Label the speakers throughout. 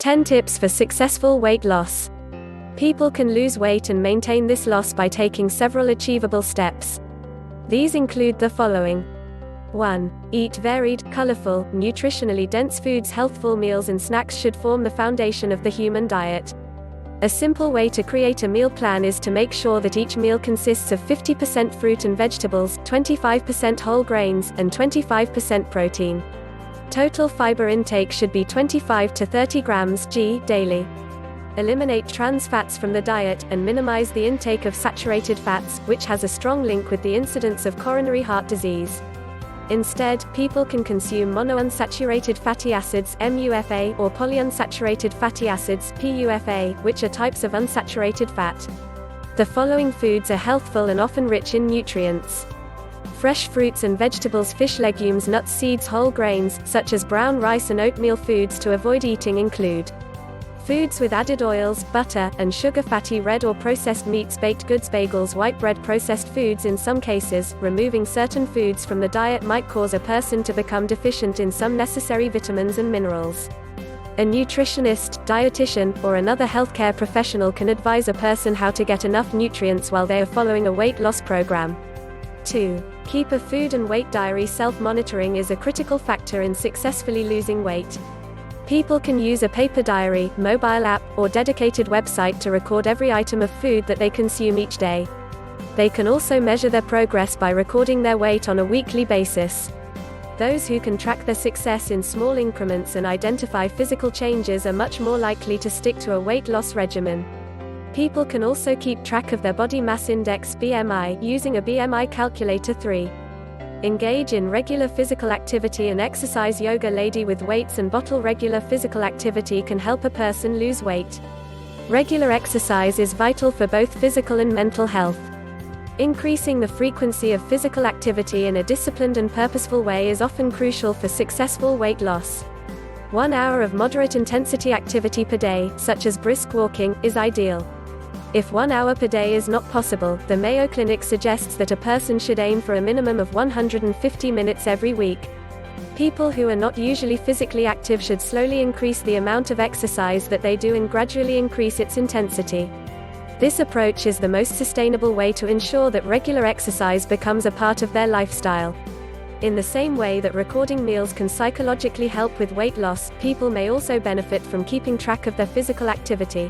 Speaker 1: 10 tips for successful weight loss. People can lose weight and maintain this loss by taking several achievable steps. These include the following. 1. Eat varied, colorful, nutritionally dense foods. Healthful meals and snacks should form the foundation of the human diet. A simple way to create a meal plan is to make sure that each meal consists of 50% fruit and vegetables, 25% whole grains, and 25% protein. Total fiber intake should be 25 to 30 grams daily. Eliminate trans fats from the diet, and minimize the intake of saturated fats, which has a strong link with the incidence of coronary heart disease. Instead, people can consume monounsaturated fatty acids (MUFA) or polyunsaturated fatty acids (PUFA), which are types of unsaturated fat. The following foods are healthful and often rich in nutrients. Fresh fruits and vegetables, fish, legumes, nuts, seeds, whole grains, such as brown rice and oatmeal. Foods to avoid eating include foods with added oils, butter, and sugar, fatty red or processed meats, baked goods, bagels, white bread. Processed foods. In some cases, removing certain foods from the diet might cause a person to become deficient in some necessary vitamins and minerals. A nutritionist, dietitian, or another healthcare professional can advise a person how to get enough nutrients while they are following a weight loss program. 2. Keep a food and weight diary. Self-monitoring is a critical factor in successfully losing weight. People can use a paper diary, mobile app, or dedicated website to record every item of food that they consume each day. They can also measure their progress by recording their weight on a weekly basis. Those who can track their success in small increments and identify physical changes are much more likely to stick to a weight loss regimen. People can also keep track of their body mass index (BMI) using a BMI calculator. 3. Engage in regular physical activity and exercise. Yoga lady with weights and bottle. Regular physical activity can help a person lose weight. Regular exercise is vital for both physical and mental health. Increasing the frequency of physical activity in a disciplined and purposeful way is often crucial for successful weight loss. 1 hour of moderate intensity activity per day, such as brisk walking, is ideal. If 1 hour per day is not possible, the Mayo Clinic suggests that a person should aim for a minimum of 150 minutes every week. People who are not usually physically active should slowly increase the amount of exercise that they do and gradually increase its intensity. This approach is the most sustainable way to ensure that regular exercise becomes a part of their lifestyle. In the same way that recording meals can psychologically help with weight loss, people may also benefit from keeping track of their physical activity.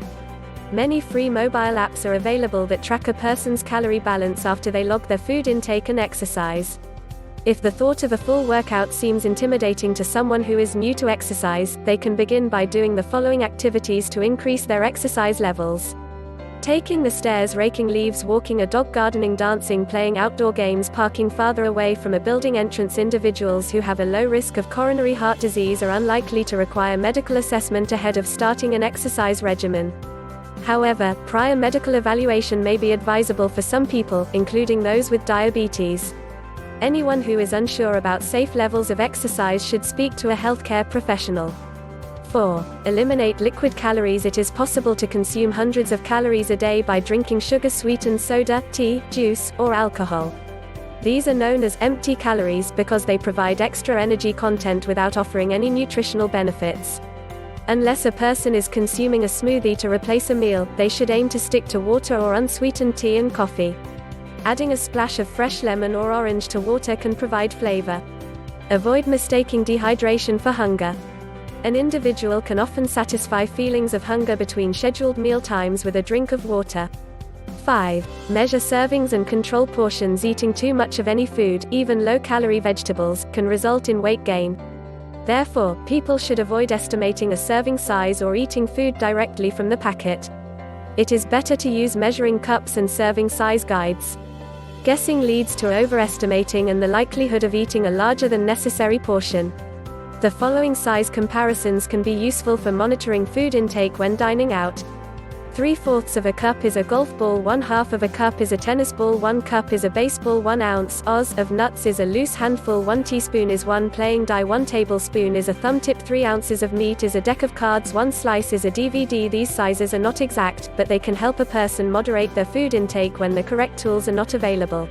Speaker 1: Many free mobile apps are available that track a person's calorie balance after they log their food intake and exercise. If the thought of a full workout seems intimidating to someone who is new to exercise, they can begin by doing the following activities to increase their exercise levels. Taking the stairs, raking leaves, walking a dog, gardening, dancing, playing outdoor games, parking farther away from a building entrance. Individuals who have a low risk of coronary heart disease are unlikely to require medical assessment ahead of starting an exercise regimen. However, prior medical evaluation may be advisable for some people, including those with diabetes. Anyone who is unsure about safe levels of exercise should speak to a healthcare professional. 4. Eliminate liquid calories. It is possible to consume hundreds of calories a day by drinking sugar-sweetened soda, tea, juice, or alcohol. These are known as empty calories because they provide extra energy content without offering any nutritional benefits. Unless a person is consuming a smoothie to replace a meal, they should aim to stick to water or unsweetened tea and coffee. Adding a splash of fresh lemon or orange to water can provide flavor. Avoid mistaking dehydration for hunger. An individual can often satisfy feelings of hunger between scheduled meal times with a drink of water. 5. Measure servings and control portions. Eating too much of any food, even low-calorie vegetables, can result in weight gain. Therefore, people should avoid estimating a serving size or eating food directly from the packet. It is better to use measuring cups and serving size guides. Guessing leads to overestimating and the likelihood of eating a larger than necessary portion. The following size comparisons can be useful for monitoring food intake when dining out. 3/4 of a cup is a golf ball, 1/2 of a cup is a tennis ball, 1 cup is a baseball, 1 ounce Oz of nuts is a loose handful, 1 teaspoon is 1 playing die, 1 tablespoon is a thumb tip, 3 ounces of meat is a deck of cards, 1 slice is a DVD. These sizes are not exact, but they can help a person moderate their food intake when the correct tools are not available.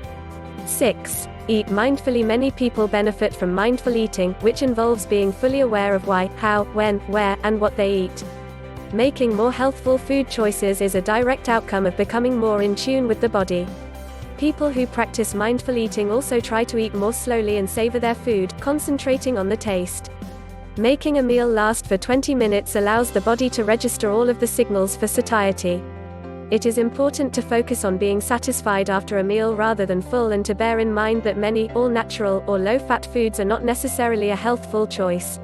Speaker 1: 6. Eat mindfully. Many people benefit from mindful eating, which involves being fully aware of why, how, when, where, and what they eat. Making more healthful food choices is a direct outcome of becoming more in tune with the body. People who practice mindful eating also try to eat more slowly and savor their food, concentrating on the taste. Making a meal last for 20 minutes allows the body to register all of the signals for satiety. It is important to focus on being satisfied after a meal rather than full, and to bear in mind that many, all-natural, or low-fat foods are not necessarily a healthful choice.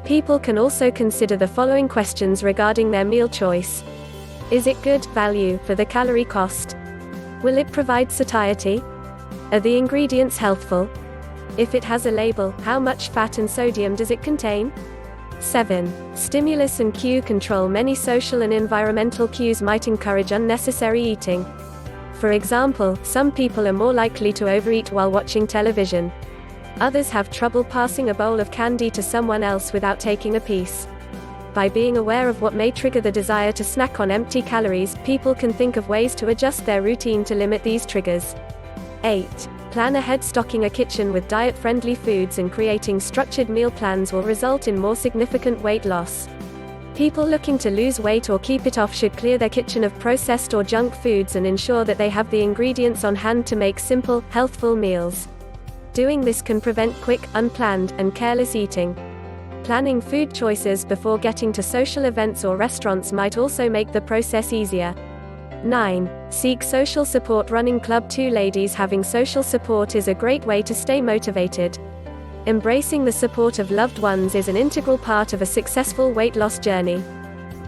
Speaker 1: People can also consider the following questions regarding their meal choice. Is it good value for the calorie cost? Will it provide satiety? Are the ingredients healthful? If it has a label, how much fat and sodium does it contain? 7. Stimulus and cue control. Many social and environmental cues might encourage unnecessary eating. For example, some people are more likely to overeat while watching television. Others have trouble passing a bowl of candy to someone else without taking a piece. By being aware of what may trigger the desire to snack on empty calories, people can think of ways to adjust their routine to limit these triggers. 8. Plan ahead. Stocking a kitchen with diet-friendly foods and creating structured meal plans will result in more significant weight loss. People looking to lose weight or keep it off should clear their kitchen of processed or junk foods and ensure that they have the ingredients on hand to make simple, healthful meals. Doing this can prevent quick, unplanned, and careless eating. Planning food choices before getting to social events or restaurants might also make the process easier. 9. Seek social support. Running club. 2 ladies. Having social support is a great way to stay motivated. Embracing the support of loved ones is an integral part of a successful weight loss journey.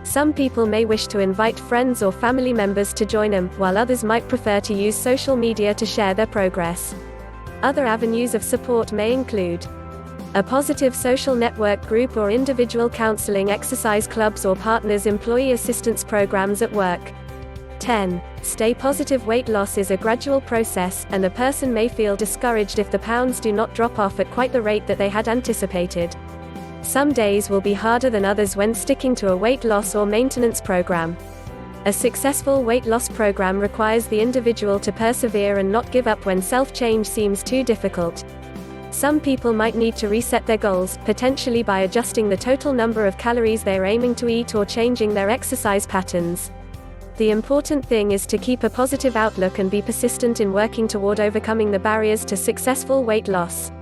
Speaker 1: Some people may wish to invite friends or family members to join them, while others might prefer to use social media to share their progress. Other avenues of support may include a positive social network group or individual counseling, exercise clubs or partners, employee assistance programs at work. 10. Stay positive. Weight loss is a gradual process, and a person may feel discouraged if the pounds do not drop off at quite the rate that they had anticipated. Some days will be harder than others when sticking to a weight loss or maintenance program. A successful weight loss program requires the individual to persevere and not give up when self-change seems too difficult. Some people might need to reset their goals, potentially by adjusting the total number of calories they are aiming to eat or changing their exercise patterns. The important thing is to keep a positive outlook and be persistent in working toward overcoming the barriers to successful weight loss.